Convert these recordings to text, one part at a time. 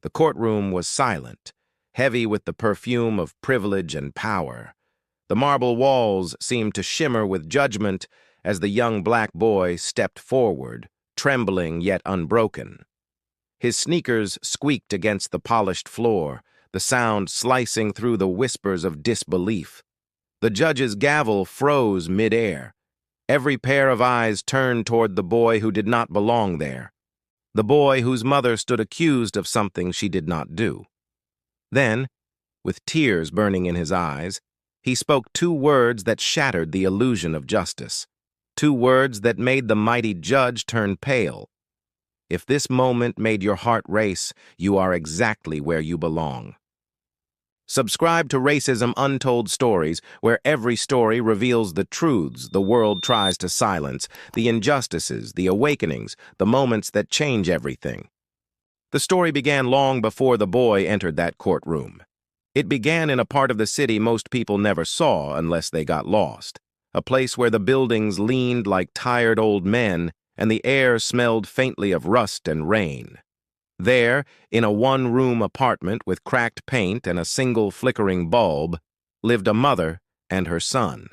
The courtroom was silent, heavy with the perfume of privilege and power. The marble walls seemed to shimmer with judgment as the young black boy stepped forward, trembling yet unbroken. His sneakers squeaked against the polished floor, the sound slicing through the whispers of disbelief. The judge's gavel froze mid-air. Every pair of eyes turned toward the boy who did not belong there, the boy whose mother stood accused of something she did not do. Then, with tears burning in his eyes, he spoke two words that shattered the illusion of justice, two words that made the mighty judge turn pale. If this moment made your heart race, you are exactly where you belong. Subscribe to Racism Untold Stories, where every story reveals the truths the world tries to silence, the injustices, the awakenings, the moments that change everything. The story began long before the boy entered that courtroom. It began in a part of the city most people never saw unless they got lost, a place where the buildings leaned like tired old men and the air smelled faintly of rust and rain. There, in a one-room apartment with cracked paint and a single flickering bulb, lived a mother and her son.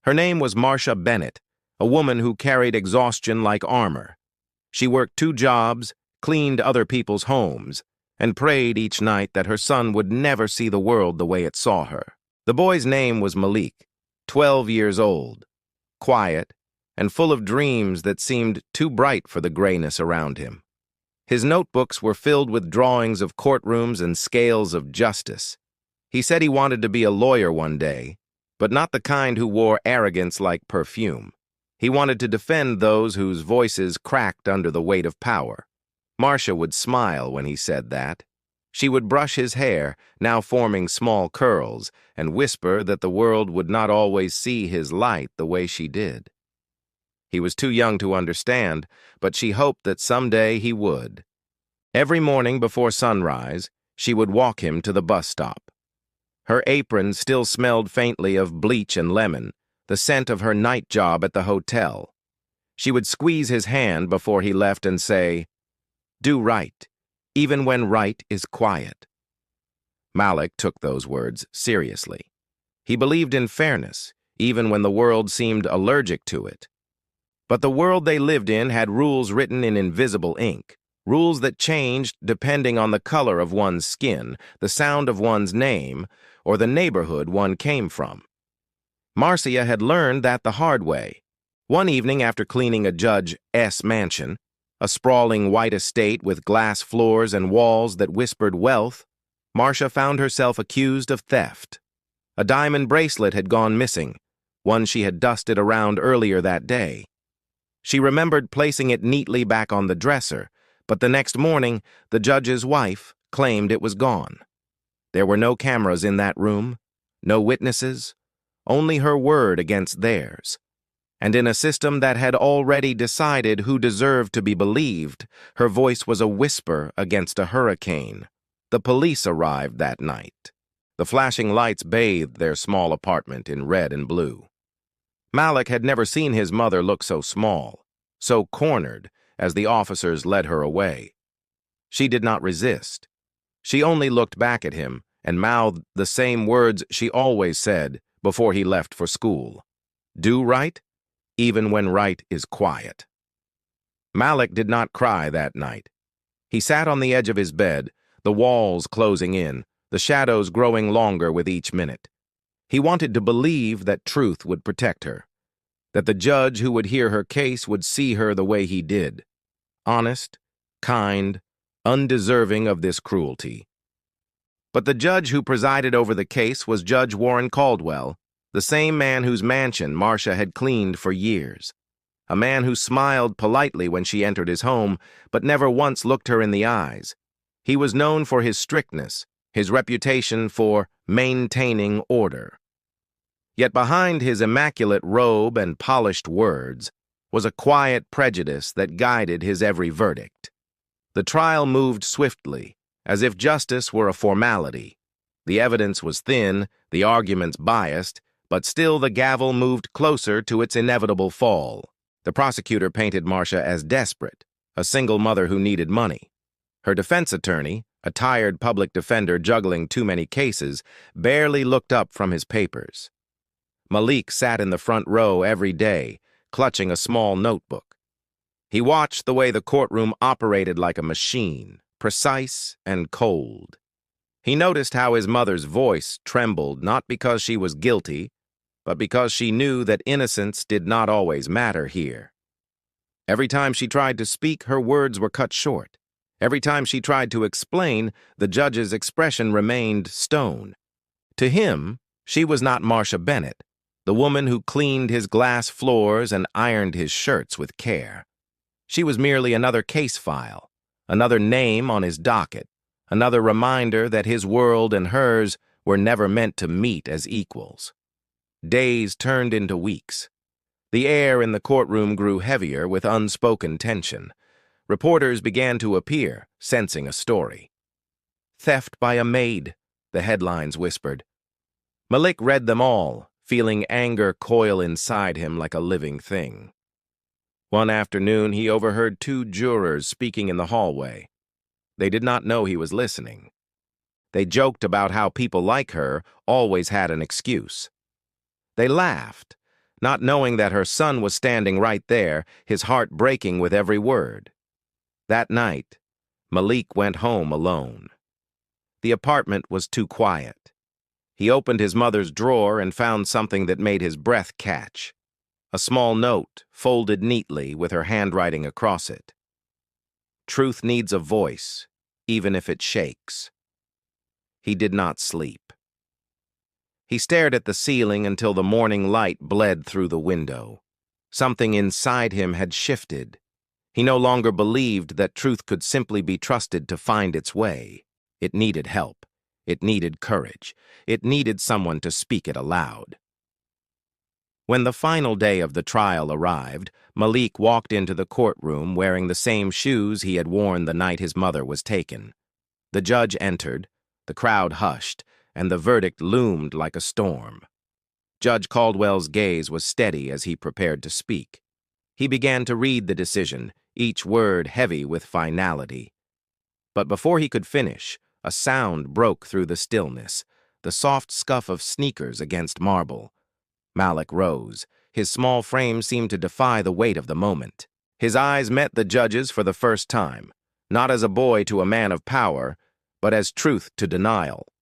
Her name was Marcia Bennett, a woman who carried exhaustion like armor. She worked 2 jobs, cleaned other people's homes, and prayed each night that her son would never see the world the way it saw her. The boy's name was Malik, 12 years old, quiet, and full of dreams that seemed too bright for the grayness around him. His notebooks were filled with drawings of courtrooms and scales of justice. He said he wanted to be a lawyer one day, but not the kind who wore arrogance like perfume. He wanted to defend those whose voices cracked under the weight of power. Marcia would smile when he said that. She would brush his hair, now forming small curls, and whisper that the world would not always see his light the way she did. He was too young to understand, but she hoped that someday he would. Every morning before sunrise, she would walk him to the bus stop. Her apron still smelled faintly of bleach and lemon, the scent of her night job at the hotel. She would squeeze his hand before he left and say, "Do right, even when right is quiet." Malik took those words seriously. He believed in fairness, even when the world seemed allergic to it. But the world they lived in had rules written in invisible ink, rules that changed depending on the color of one's skin, the sound of one's name, or the neighborhood one came from. Marcia had learned that the hard way. One evening after cleaning a Judge's mansion, a sprawling white estate with glass floors and walls that whispered wealth, Marcia found herself accused of theft. A diamond bracelet had gone missing, one she had dusted around earlier that day. She remembered placing it neatly back on the dresser, but the next morning, the judge's wife claimed it was gone. There were no cameras in that room, no witnesses, only her word against theirs. And in a system that had already decided who deserved to be believed, her voice was a whisper against a hurricane. The police arrived that night. The flashing lights bathed their small apartment in red and blue. Malik had never seen his mother look so small, so cornered, as the officers led her away. She did not resist. She only looked back at him and mouthed the same words she always said before he left for school. Do right, even when right is quiet. Malik did not cry that night. He sat on the edge of his bed, the walls closing in, the shadows growing longer with each minute. He wanted to believe that truth would protect her, that the judge who would hear her case would see her the way he did, honest, kind, undeserving of this cruelty. But the judge who presided over the case was Judge Warren Caldwell, the same man whose mansion Marcia had cleaned for years, a man who smiled politely when she entered his home, but never once looked her in the eyes. He was known for his strictness, his reputation for maintaining order. Yet behind his immaculate robe and polished words was a quiet prejudice that guided his every verdict. The trial moved swiftly, as if justice were a formality. The evidence was thin, the arguments biased, but still the gavel moved closer to its inevitable fall. The prosecutor painted Marcia as desperate, a single mother who needed money. Her defense attorney, a tired public defender juggling too many cases, barely looked up from his papers. Malik sat in the front row every day, clutching a small notebook. He watched the way the courtroom operated like a machine, precise and cold. He noticed how his mother's voice trembled not because she was guilty, but because she knew that innocence did not always matter here. Every time she tried to speak, her words were cut short. Every time she tried to explain, the judge's expression remained stone. To him, she was not Marcia Bennett, the woman who cleaned his glass floors and ironed his shirts with care. She was merely another case file, another name on his docket, another reminder that his world and hers were never meant to meet as equals. Days turned into weeks. The air in the courtroom grew heavier with unspoken tension. Reporters began to appear, sensing a story. "Theft by a maid," the headlines whispered. Malik read them all, feeling anger coil inside him like a living thing. One afternoon, he overheard two jurors speaking in the hallway. They did not know he was listening. They joked about how people like her always had an excuse. They laughed, not knowing that her son was standing right there, his heart breaking with every word. That night, Malik went home alone. The apartment was too quiet. He opened his mother's drawer and found something that made his breath catch. A small note, folded neatly with her handwriting across it. "Truth needs a voice, even if it shakes." He did not sleep. He stared at the ceiling until the morning light bled through the window. Something inside him had shifted. He no longer believed that truth could simply be trusted to find its way. It needed help. It needed courage. It needed someone to speak it aloud. When the final day of the trial arrived, Malik walked into the courtroom wearing the same shoes he had worn the night his mother was taken. The judge entered, the crowd hushed, and the verdict loomed like a storm. Judge Caldwell's gaze was steady as he prepared to speak. He began to read the decision, each word heavy with finality. But before he could finish, a sound broke through the stillness, the soft scuff of sneakers against marble. Malik rose. His small frame seemed to defy the weight of the moment. His eyes met the judge's for the first time, not as a boy to a man of power, but as truth to denial.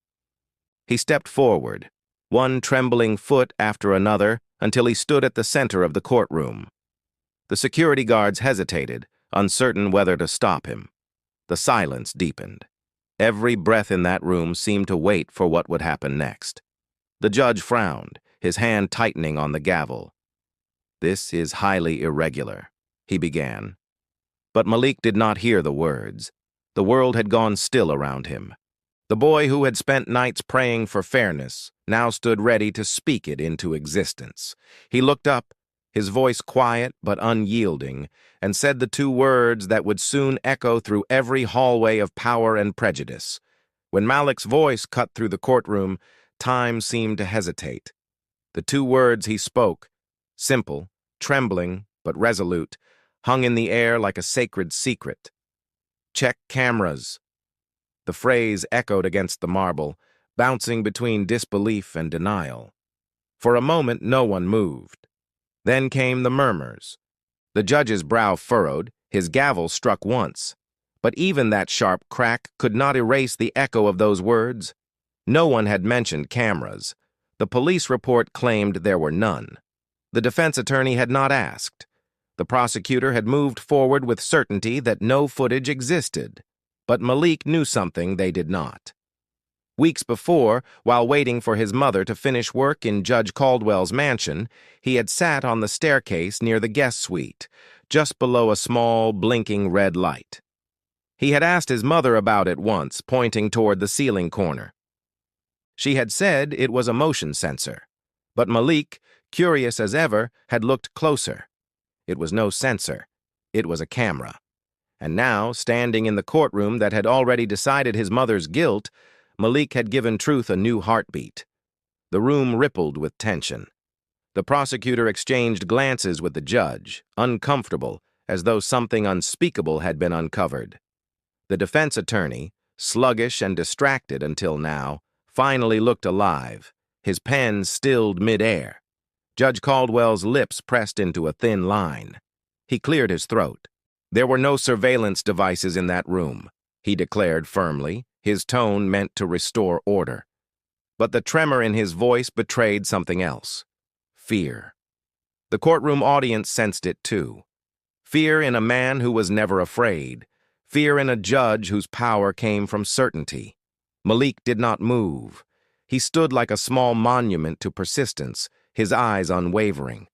He stepped forward, one trembling foot after another, until he stood at the center of the courtroom. The security guards hesitated, uncertain whether to stop him. The silence deepened. Every breath in that room seemed to wait for what would happen next. The judge frowned, his hand tightening on the gavel. "This is highly irregular," he began. But Malik did not hear the words. The world had gone still around him. The boy who had spent nights praying for fairness now stood ready to speak it into existence. He looked up, his voice quiet but unyielding, and said the two words that would soon echo through every hallway of power and prejudice. When Malik's voice cut through the courtroom, time seemed to hesitate. The two words he spoke, simple, trembling, but resolute, hung in the air like a sacred secret. "Check cameras." The phrase echoed against the marble, bouncing between disbelief and denial. For a moment, no one moved. Then came the murmurs. The judge's brow furrowed, his gavel struck once. But even that sharp crack could not erase the echo of those words. No one had mentioned cameras. The police report claimed there were none. The defense attorney had not asked. The prosecutor had moved forward with certainty that no footage existed. But Malik knew something they did not. Weeks before, while waiting for his mother to finish work in Judge Caldwell's mansion, he had sat on the staircase near the guest suite, just below a small, blinking red light. He had asked his mother about it once, pointing toward the ceiling corner. She had said it was a motion sensor, but Malik, curious as ever, had looked closer. It was no sensor. It was a camera. And now, standing in the courtroom that had already decided his mother's guilt, Malik had given truth a new heartbeat. The room rippled with tension. The prosecutor exchanged glances with the judge, uncomfortable, as though something unspeakable had been uncovered. The defense attorney, sluggish and distracted until now, finally looked alive, his pen stilled midair. Judge Caldwell's lips pressed into a thin line. He cleared his throat. There were no surveillance devices in that room, he declared firmly, his tone meant to restore order. But the tremor in his voice betrayed something else. Fear. The courtroom audience sensed it too. Fear in a man who was never afraid. Fear in a judge whose power came from certainty. Malik did not move. He stood like a small monument to persistence, his eyes unwavering.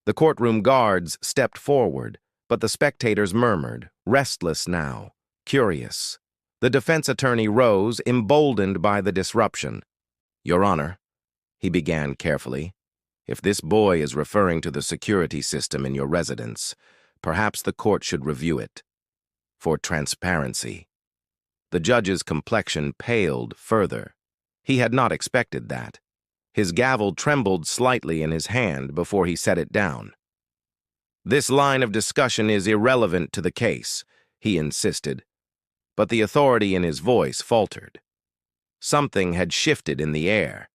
The courtroom guards stepped forward, but the spectators murmured, restless now, curious. The defense attorney rose, emboldened by the disruption. "Your Honor," he began carefully, "if this boy is referring to the security system in your residence, perhaps the court should review it. For transparency." The judge's complexion paled further. He had not expected that. His gavel trembled slightly in his hand before he set it down. "This line of discussion is irrelevant to the case," he insisted, but the authority in his voice faltered. Something had shifted in the air.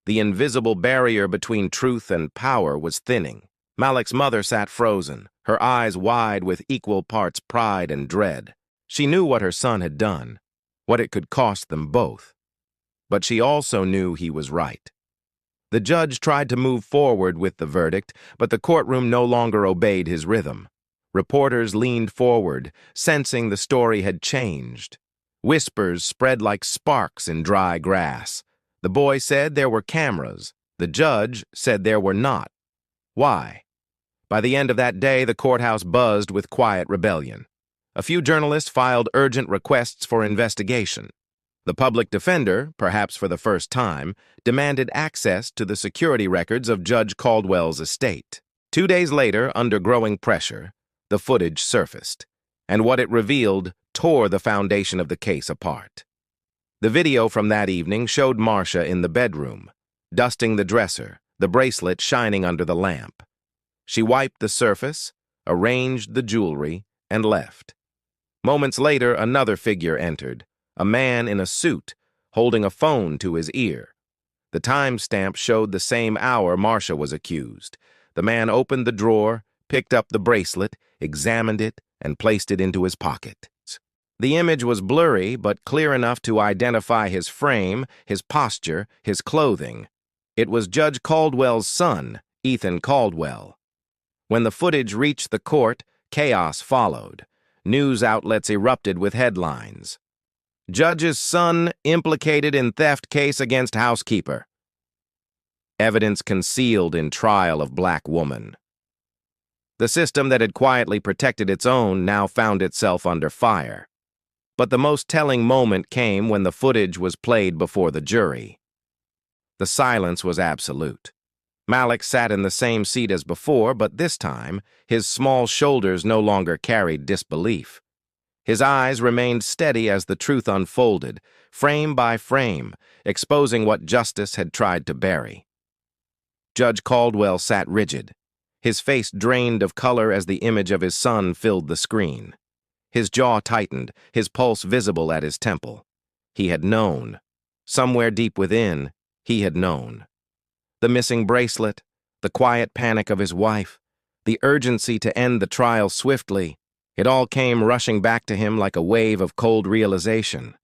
The invisible barrier between truth and power was thinning. Malik's mother sat frozen, her eyes wide with equal parts pride and dread. She knew what her son had done, what it could cost them both. But she also knew he was right. The judge tried to move forward with the verdict, but the courtroom no longer obeyed his rhythm. Reporters leaned forward, sensing the story had changed. Whispers spread like sparks in dry grass. The boy said there were cameras. The judge said there were not. Why? By the end of that day, the courthouse buzzed with quiet rebellion. A few journalists filed urgent requests for investigation. The public defender, perhaps for the first time, demanded access to the security records of Judge Caldwell's estate. 2 days later, under growing pressure, the footage surfaced, and what it revealed tore the foundation of the case apart. The video from that evening showed Marcia in the bedroom, dusting the dresser, the bracelet shining under the lamp. She wiped the surface, arranged the jewelry, and left. Moments later, another figure entered, a man in a suit, holding a phone to his ear. The timestamp showed the same hour Marcia was accused. The man opened the drawer, picked up the bracelet, examined it, and placed it into his pocket. The image was blurry, but clear enough to identify his frame, his posture, his clothing. It was Judge Caldwell's son, Ethan Caldwell. When the footage reached the court, chaos followed. News outlets erupted with headlines. "Judge's son implicated in theft case against housekeeper." Evidence concealed in trial of black woman. The system that had quietly protected its own now found itself under fire. But the most telling moment came when the footage was played before the jury. The silence was absolute. Malik sat in the same seat as before, but this time, his small shoulders no longer carried disbelief. His eyes remained steady as the truth unfolded, frame by frame, exposing what justice had tried to bury. Judge Caldwell sat rigid, his face drained of color as the image of his son filled the screen. His jaw tightened, his pulse visible at his temple. He had known. Somewhere deep within, he had known. The missing bracelet, the quiet panic of his wife, the urgency to end the trial swiftly, it all came rushing back to him like a wave of cold realization.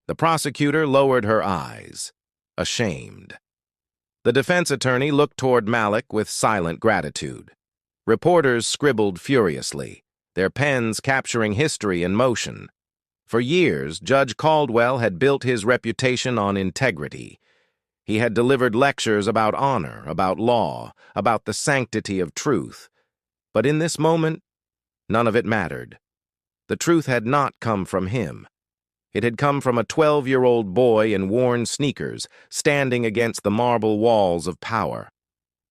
The prosecutor lowered her eyes, ashamed. The defense attorney looked toward Malik with silent gratitude. Reporters scribbled furiously, their pens capturing history in motion. For years, Judge Caldwell had built his reputation on integrity. He had delivered lectures about honor, about law, about the sanctity of truth. But in this moment, none of it mattered. The truth had not come from him. It had come from a 12-year-old boy in worn sneakers, standing against the marble walls of power.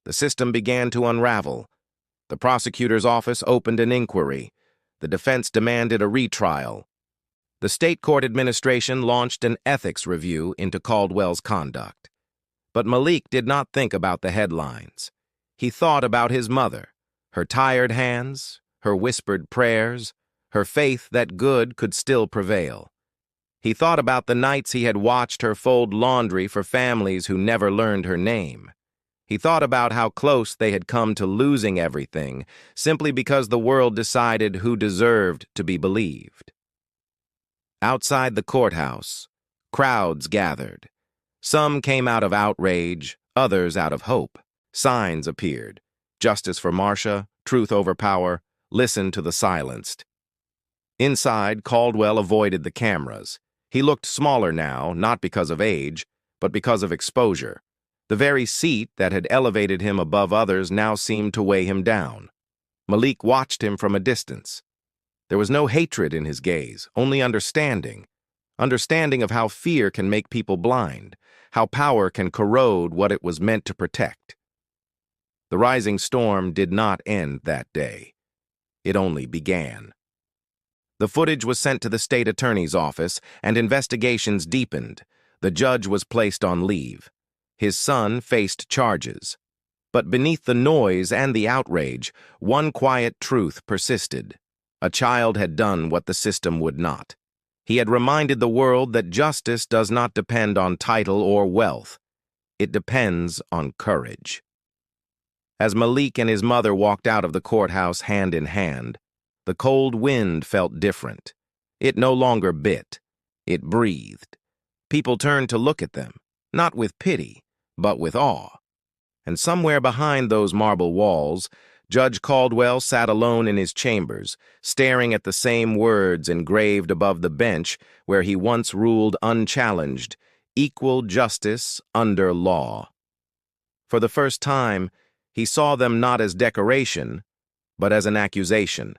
The system began to unravel. The prosecutor's office opened an inquiry. The defense demanded a retrial. The state court administration launched an ethics review into Caldwell's conduct. But Malik did not think about the headlines. He thought about his mother, her tired hands, her whispered prayers, her faith that good could still prevail. He thought about the nights he had watched her fold laundry for families who never learned her name. He thought about how close they had come to losing everything simply because the world decided who deserved to be believed. Outside the courthouse, crowds gathered. Some came out of outrage, others out of hope. Signs appeared. Justice for Marcia, truth over power, listen to the silenced. Inside, Caldwell avoided the cameras. He looked smaller now, not because of age, but because of exposure. The very seat that had elevated him above others now seemed to weigh him down. Malik watched him from a distance. There was no hatred in his gaze, only understanding. Understanding of how fear can make people blind, how power can corrode what it was meant to protect. The rising storm did not end that day. It only began. The footage was sent to the state attorney's office, and investigations deepened. The judge was placed on leave. His son faced charges. But beneath the noise and the outrage, one quiet truth persisted. A child had done what the system would not. He had reminded the world that justice does not depend on title or wealth. It depends on courage. As Malik and his mother walked out of the courthouse hand in hand, the cold wind felt different. It no longer bit. It breathed. People turned to look at them, not with pity, but with awe. And somewhere behind those marble walls, Judge Caldwell sat alone in his chambers, staring at the same words engraved above the bench where he once ruled unchallenged, equal justice under law. For the first time, he saw them not as decoration, but as an accusation.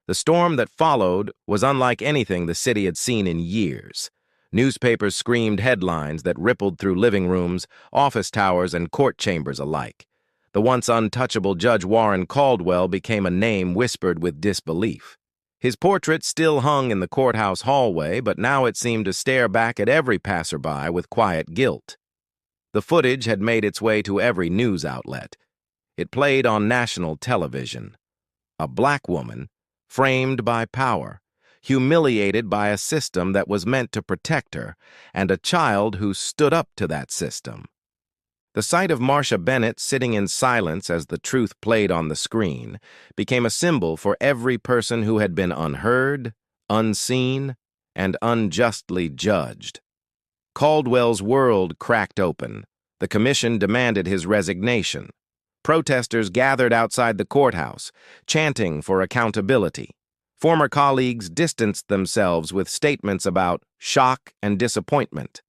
The storm that followed was unlike anything the city had seen in years. Newspapers screamed headlines that rippled through living rooms, office towers, and court chambers alike. The once untouchable Judge Warren Caldwell became a name whispered with disbelief. His portrait still hung in the courthouse hallway, but now it seemed to stare back at every passerby with quiet guilt. The footage had made its way to every news outlet. It played on national television. A black woman, framed by power, humiliated by a system that was meant to protect her, and a child who stood up to that system. The sight of Marcia Bennett sitting in silence as the truth played on the screen became a symbol for every person who had been unheard, unseen, and unjustly judged. Caldwell's world cracked open. The commission demanded his resignation. Protesters gathered outside the courthouse, chanting for accountability. Former colleagues distanced themselves with statements about shock and disappointment.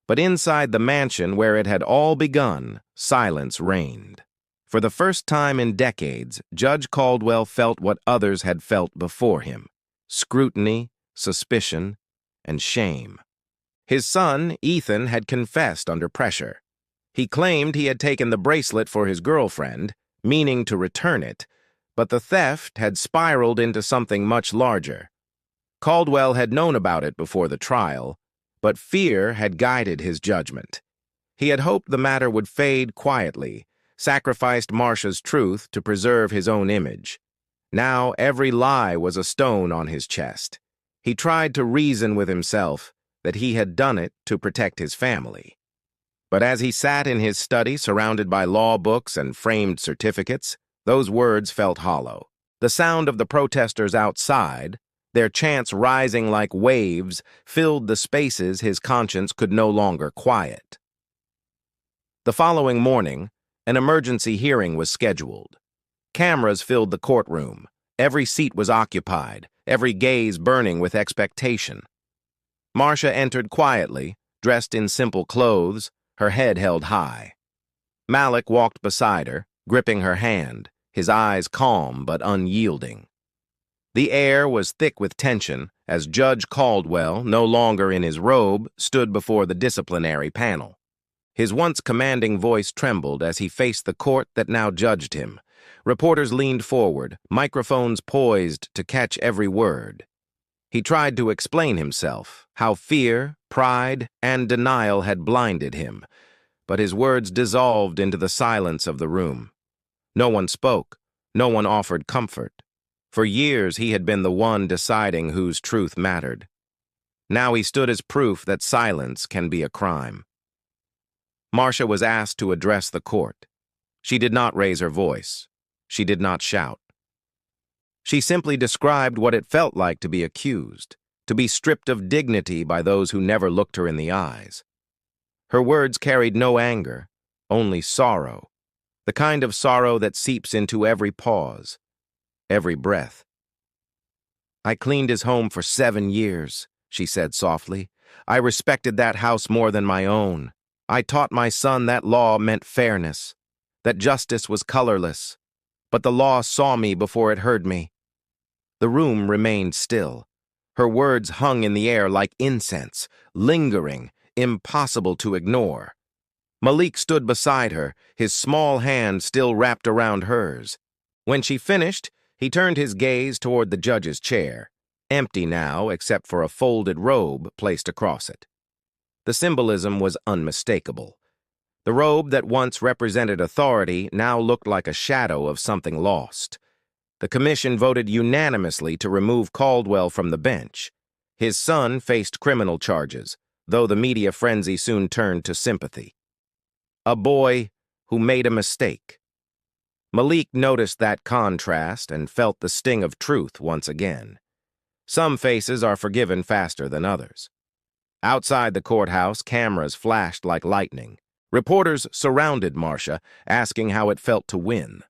But inside the mansion where it had all begun, silence reigned. For the first time in decades, Judge Caldwell felt what others had felt before him: scrutiny, suspicion, and shame. His son, Ethan, had confessed under pressure. He claimed he had taken the bracelet for his girlfriend, meaning to return it, but the theft had spiraled into something much larger. Caldwell had known about it before the trial, but fear had guided his judgment. He had hoped the matter would fade quietly, sacrificed Marcia's truth to preserve his own image. Now every lie was a stone on his chest. He tried to reason with himself that he had done it to protect his family. But as he sat in his study surrounded by law books and framed certificates, those words felt hollow. The sound of the protesters outside, their chants rising like waves, filled the spaces his conscience could no longer quiet. The following morning, an emergency hearing was scheduled. Cameras filled the courtroom. Every seat was occupied, every gaze burning with expectation. Marcia entered quietly, dressed in simple clothes, her head held high. Malik walked beside her, gripping her hand, his eyes calm but unyielding. The air was thick with tension as Judge Caldwell, no longer in his robe, stood before the disciplinary panel. His once commanding voice trembled as he faced the court that now judged him. Reporters leaned forward, microphones poised to catch every word. He tried to explain himself, how fear, pride, and denial had blinded him, but his words dissolved into the silence of the room. No one spoke, no one offered comfort. For years he had been the one deciding whose truth mattered. Now he stood as proof that silence can be a crime. Marcia was asked to address the court. She did not raise her voice. She did not shout. She simply described what it felt like to be accused, to be stripped of dignity by those who never looked her in the eyes. Her words carried no anger, only sorrow, the kind of sorrow that seeps into every pause, every breath. "I cleaned his home for 7 years," she said softly. "I respected that house more than my own. I taught my son that law meant fairness, that justice was colorless. But the law saw me before it heard me." The room remained still. Her words hung in the air like incense, lingering, impossible to ignore. Malik stood beside her, his small hand still wrapped around hers. When she finished, he turned his gaze toward the judge's chair, empty now except for a folded robe placed across it. The symbolism was unmistakable. The robe that once represented authority now looked like a shadow of something lost. The commission voted unanimously to remove Caldwell from the bench. His son faced criminal charges, though the media frenzy soon turned to sympathy. A boy who made a mistake. Malik noticed that contrast and felt the sting of truth once again. Some faces are forgiven faster than others. Outside the courthouse, cameras flashed like lightning. Reporters surrounded Marcia, asking how it felt to win.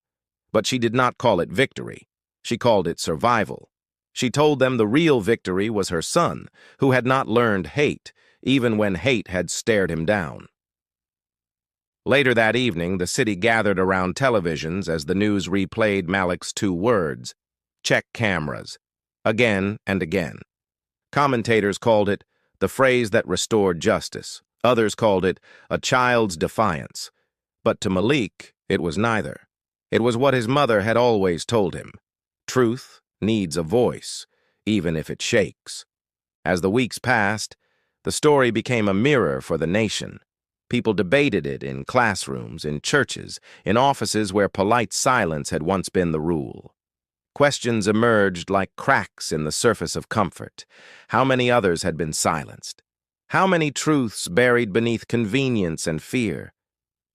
But she did not call it victory. She called it survival. She told them the real victory was her son, who had not learned hate, even when hate had stared him down. Later that evening, the city gathered around televisions as the news replayed Malik's 2 words, "Check cameras," again and again. Commentators called it the phrase that restored justice. Others called it a child's defiance. But to Malik, it was neither. It was what his mother had always told him. Truth needs a voice, even if it shakes. As the weeks passed, the story became a mirror for the nation. People debated it in classrooms, in churches, in offices where polite silence had once been the rule. Questions emerged like cracks in the surface of comfort. How many others had been silenced? How many truths buried beneath convenience and fear?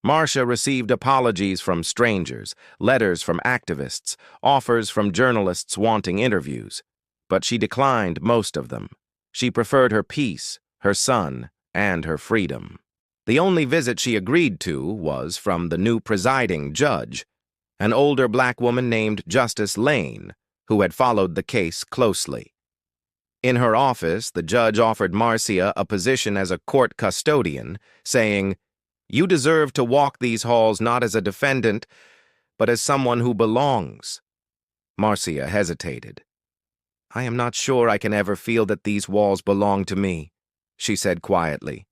Marcia received apologies from strangers, letters from activists, offers from journalists wanting interviews. But she declined most of them. She preferred her peace, her son, and her freedom. The only visit she agreed to was from the new presiding judge, an older black woman named Justice Lane, who had followed the case closely. In her office, the judge offered Marcia a position as a court custodian, saying, "You deserve to walk these halls not as a defendant, but as someone who belongs." Marcia hesitated. "I am not sure I can ever feel that these walls belong to me," she said quietly.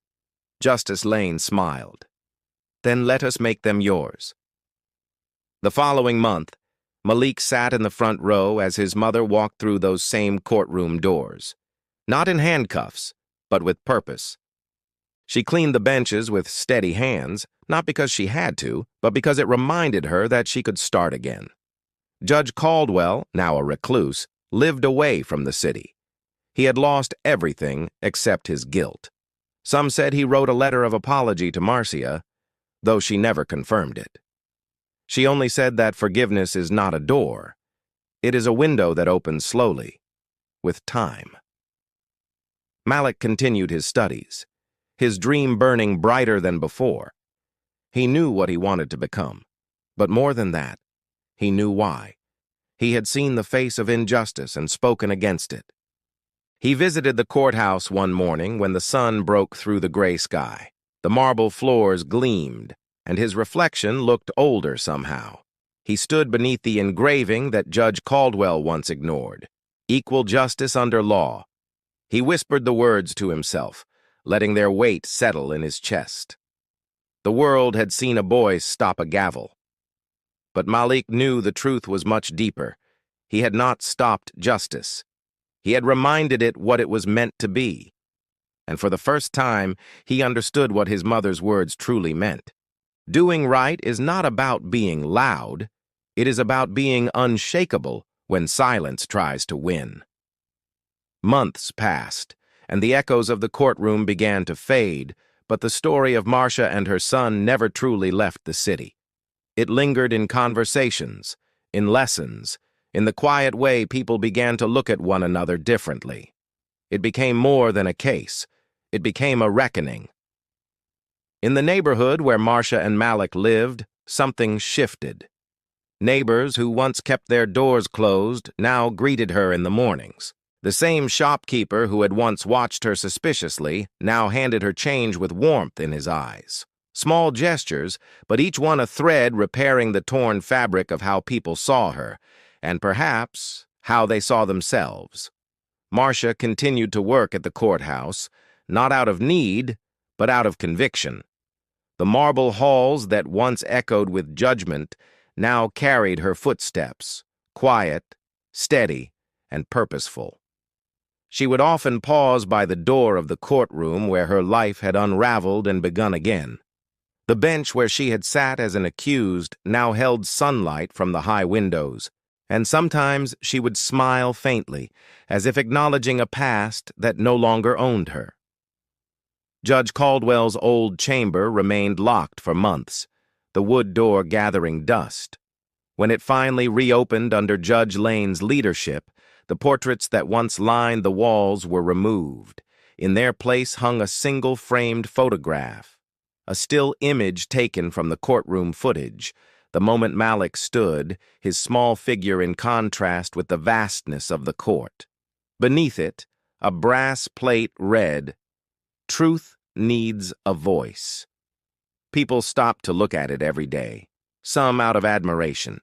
Justice Lane smiled. "Then let us make them yours." The following month, Malik sat in the front row as his mother walked through those same courtroom doors. Not in handcuffs, but with purpose. She cleaned the benches with steady hands, not because she had to, but because it reminded her that she could start again. Judge Caldwell, now a recluse, lived away from the city. He had lost everything except his guilt. Some said he wrote a letter of apology to Marcia, though she never confirmed it. She only said that forgiveness is not a door. It is a window that opens slowly, with time. Malik continued his studies, his dream burning brighter than before. He knew what he wanted to become, but more than that, he knew why. He had seen the face of injustice and spoken against it. He visited the courthouse one morning when the sun broke through the gray sky. The marble floors gleamed, and his reflection looked older somehow. He stood beneath the engraving that Judge Caldwell once ignored, "Equal justice under law." He whispered the words to himself, letting their weight settle in his chest. The world had seen a boy stop a gavel. But Malik knew the truth was much deeper. He had not stopped justice. He had reminded it what it was meant to be. And for the first time, he understood what his mother's words truly meant. Doing right is not about being loud. It is about being unshakable when silence tries to win. Months passed, and the echoes of the courtroom began to fade, but the story of Marcia and her son never truly left the city. It lingered in conversations, in lessons, in the quiet way people began to look at one another differently. It became more than a case. It became a reckoning. In the neighborhood where Marcia and Malik lived, something shifted. Neighbors who once kept their doors closed now greeted her in the mornings. The same shopkeeper who had once watched her suspiciously now handed her change with warmth in his eyes. Small gestures, but each one a thread repairing the torn fabric of how people saw her, and perhaps how they saw themselves. Marcia continued to work at the courthouse, not out of need, but out of conviction. The marble halls that once echoed with judgment now carried her footsteps, quiet, steady, and purposeful. She would often pause by the door of the courtroom where her life had unraveled and begun again. The bench where she had sat as an accused now held sunlight from the high windows, and sometimes she would smile faintly, as if acknowledging a past that no longer owned her. Judge Caldwell's old chamber remained locked for months, the wood door gathering dust. When it finally reopened under Judge Lane's leadership, the portraits that once lined the walls were removed. In their place hung a single framed photograph, a still image taken from the courtroom footage, the moment Malik stood, his small figure in contrast with the vastness of the court. Beneath it, a brass plate read, "Truth needs a voice." People stopped to look at it every day, some out of admiration,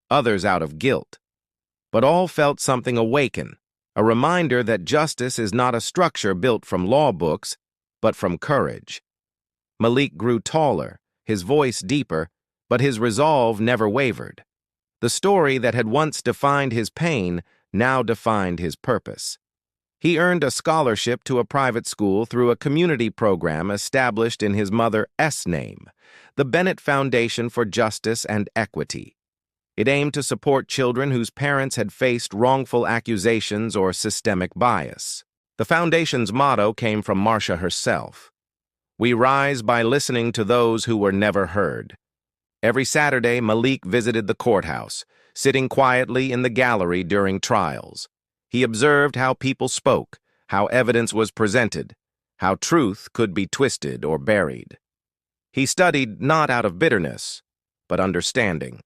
others out of guilt. But all felt something awaken, a reminder that justice is not a structure built from law books, but from courage. Malik grew taller, his voice deeper, but his resolve never wavered. The story that had once defined his pain now defined his purpose. He earned a scholarship to a private school through a community program established in his mother's name, the Bennett Foundation for Justice and Equity. It aimed to support children whose parents had faced wrongful accusations or systemic bias. The foundation's motto came from Marcia herself. "We rise by listening to those who were never heard." Every Saturday, Malik visited the courthouse, sitting quietly in the gallery during trials. He observed how people spoke, how evidence was presented, how truth could be twisted or buried. He studied not out of bitterness, but understanding.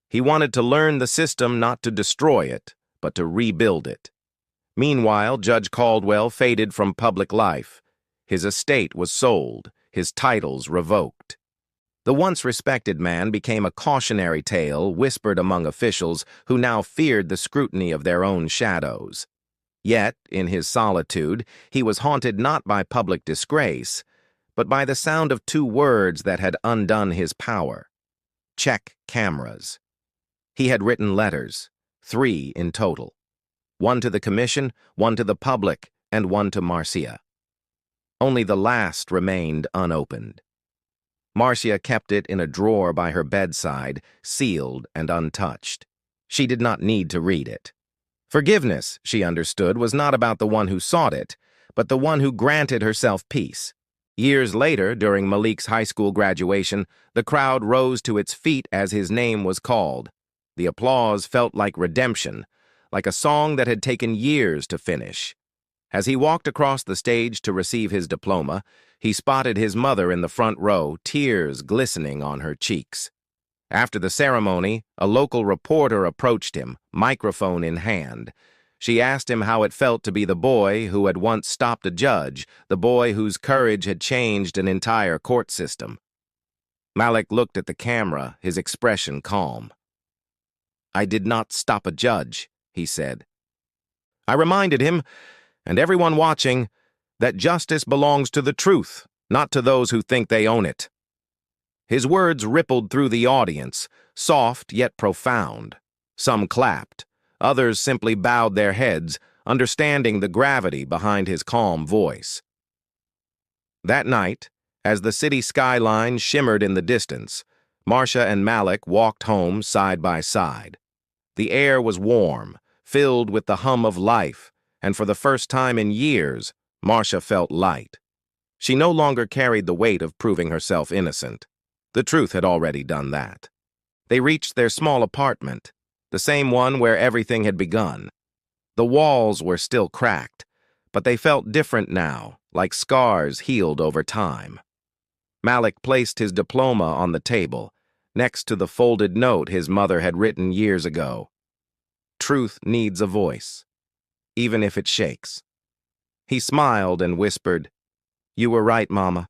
He wanted to learn the system not to destroy it, but to rebuild it. Meanwhile, Judge Caldwell faded from public life. His estate was sold, his titles revoked. The once respected man became a cautionary tale whispered among officials who now feared the scrutiny of their own shadows. Yet, in his solitude, he was haunted not by public disgrace, but by the sound of two words that had undone his power: check cameras. He had written letters, 3 in total. One to the commission, one to the public, and one to Marcia. Only the last remained unopened. Marcia kept it in a drawer by her bedside, sealed and untouched. She did not need to read it. Forgiveness, she understood, was not about the one who sought it, but the one who granted herself peace. Years later, during Malik's high school graduation, the crowd rose to its feet as his name was called. The applause felt like redemption, like a song that had taken years to finish. As he walked across the stage to receive his diploma, he spotted his mother in the front row, tears glistening on her cheeks. After the ceremony, a local reporter approached him, microphone in hand. She asked him how it felt to be the boy who had once stopped a judge, the boy whose courage had changed an entire court system. Malik looked at the camera, his expression calm. "I did not stop a judge," he said. I reminded him, and everyone watching, that justice belongs to the truth, not to those who think they own it. His words rippled through the audience, soft yet profound. Some clapped, others simply bowed their heads, understanding the gravity behind his calm voice. That night, as the city skyline shimmered in the distance, Marcia and Malik walked home side by side. The air was warm, filled with the hum of life, and for the first time in years, Marcia felt light. She no longer carried the weight of proving herself innocent. The truth had already done that. They reached their small apartment, the same one where everything had begun. The walls were still cracked, but they felt different now, like scars healed over time. Malik placed his diploma on the table, next to the folded note his mother had written years ago. Truth needs a voice, even if it shakes. He smiled and whispered, "You were right, Mama."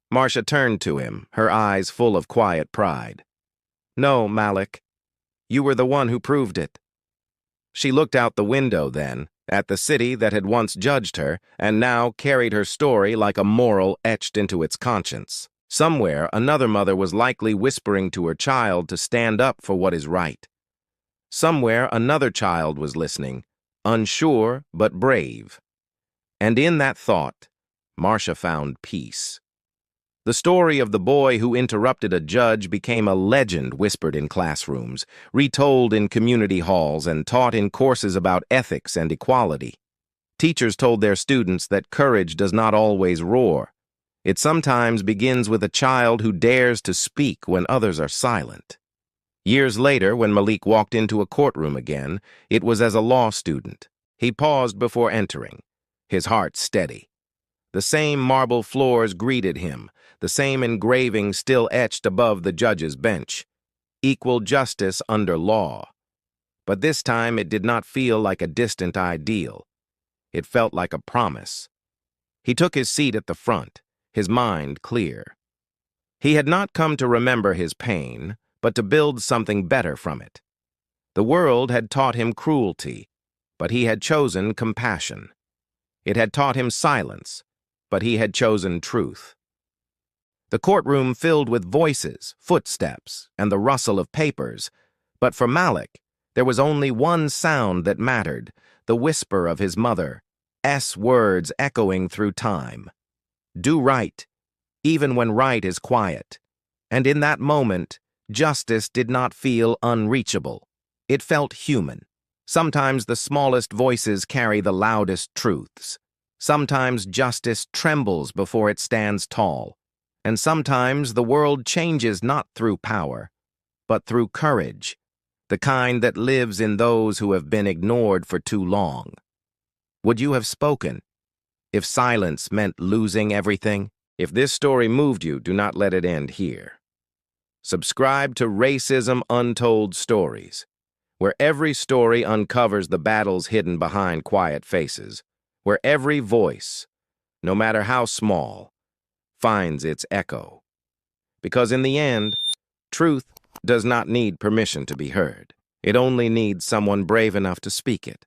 Marcia turned to him, her eyes full of quiet pride. "No, Malik. You were the one who proved it." She looked out the window then, at the city that had once judged her and now carried her story like a moral etched into its conscience. Somewhere, another mother was likely whispering to her child to stand up for what is right. Somewhere, another child was listening, unsure but brave. And in that thought, Marcia found peace. The story of the boy who interrupted a judge became a legend whispered in classrooms, retold in community halls, and taught in courses about ethics and equality. Teachers told their students that courage does not always roar. It sometimes begins with a child who dares to speak when others are silent. Years later, when Malik walked into a courtroom again, it was as a law student. He paused before entering, his heart steady. The same marble floors greeted him, the same engraving still etched above the judge's bench. Equal justice under law. But this time it did not feel like a distant ideal. It felt like a promise. He took his seat at the front, his mind clear. He had not come to remember his pain, but to build something better from it. The world had taught him cruelty, but he had chosen compassion. It had taught him silence, but he had chosen truth. The courtroom filled with voices, footsteps, and the rustle of papers, but for Malik, there was only one sound that mattered, the whisper of his mother, words echoing through time. Do right, even when right is quiet. And in that moment, justice did not feel unreachable. It felt human. Sometimes the smallest voices carry the loudest truths. Sometimes justice trembles before it stands tall. And sometimes the world changes not through power, but through courage, the kind that lives in those who have been ignored for too long. Would you have spoken if silence meant losing everything? If this story moved you, do not let it end here. Subscribe to Racism Untold Stories, where every story uncovers the battles hidden behind quiet faces, where every voice, no matter how small, finds its echo. Because in the end, truth does not need permission to be heard. It only needs someone brave enough to speak it.